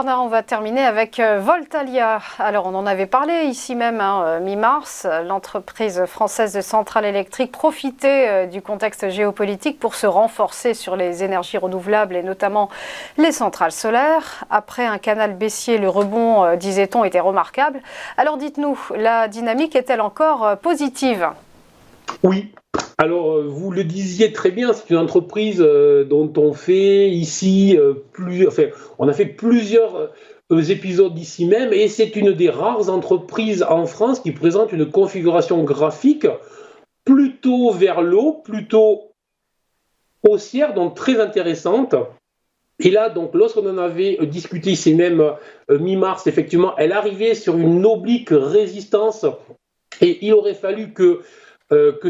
Bernard, on va terminer avec Voltalia. Alors, on en avait parlé ici même, mi-mars. L'entreprise française de centrales électriques profitait du contexte géopolitique pour se renforcer sur les énergies renouvelables et notamment les centrales solaires. Après un canal baissier, le rebond, disait-on, était remarquable. Alors, dites-nous, la dynamique est-elle encore positive ? Oui. Alors, vous le disiez très bien, c'est une entreprise dont on fait ici on a fait plusieurs épisodes ici même, et c'est une des rares entreprises en France qui présente une configuration graphique plutôt vers l'eau, plutôt haussière, donc très intéressante. Et là, donc, lorsqu'on en avait discuté ici même mi-mars, effectivement, elle arrivait sur une oblique résistance, et il aurait fallu que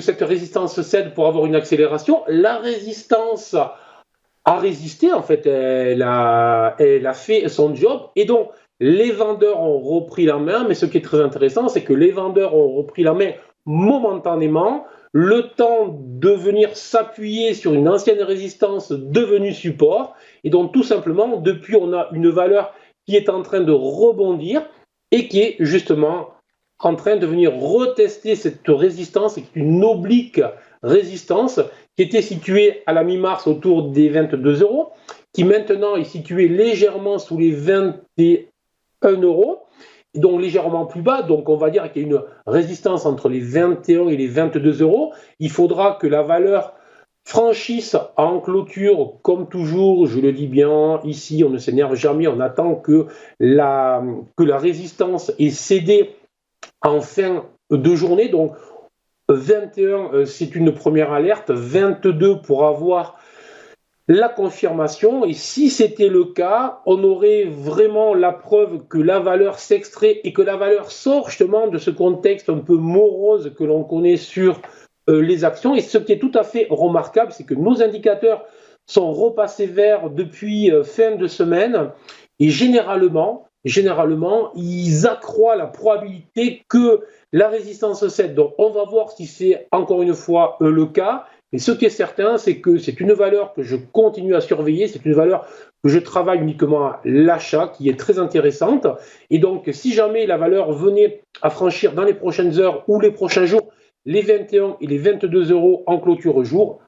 cette résistance cède pour avoir une accélération. La résistance a résisté, en fait, elle a fait son job, et donc les vendeurs ont repris la main, mais ce qui est très intéressant, c'est que les vendeurs ont repris la main momentanément, le temps de venir s'appuyer sur une ancienne résistance devenue support, et donc tout simplement, depuis, on a une valeur qui est en train de rebondir, et qui est justement en train de venir retester cette résistance, qui est une oblique résistance, qui était située à la mi-mars autour des 22 euros, qui maintenant est située légèrement sous les 21 euros, donc légèrement plus bas. Donc on va dire qu'il y a une résistance entre les 21 et les 22 euros. Il faudra que la valeur franchisse en clôture, comme toujours, je le dis bien, ici on ne s'énerve jamais, on attend que la résistance ait cédé en fin de journée. Donc 21, c'est une première alerte, 22 pour avoir la confirmation, et si c'était le cas, on aurait vraiment la preuve que la valeur s'extrait et que la valeur sort justement de ce contexte un peu morose que l'on connaît sur les actions. Et ce qui est tout à fait remarquable, c'est que nos indicateurs sont repassés verts depuis fin de semaine, et généralement, ils accroissent la probabilité que la résistance cède. Donc, on va voir si c'est encore une fois le cas. Et ce qui est certain, c'est que c'est une valeur que je continue à surveiller, c'est une valeur que je travaille uniquement à l'achat, qui est très intéressante. Et donc, si jamais la valeur venait à franchir dans les prochaines heures ou les prochains jours les 21 et les 22 euros en clôture jour,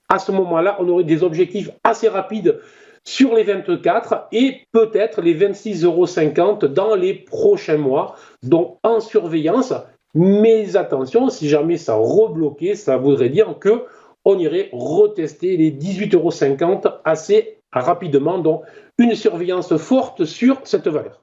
à ce moment-là, on aurait des objectifs assez rapides sur les 24 et peut-être les 26,50 € dans les prochains mois. Donc en surveillance, mais attention, si jamais ça rebloquait, ça voudrait dire qu'on irait retester les 18,50 € assez rapidement. Donc une surveillance forte sur cette valeur.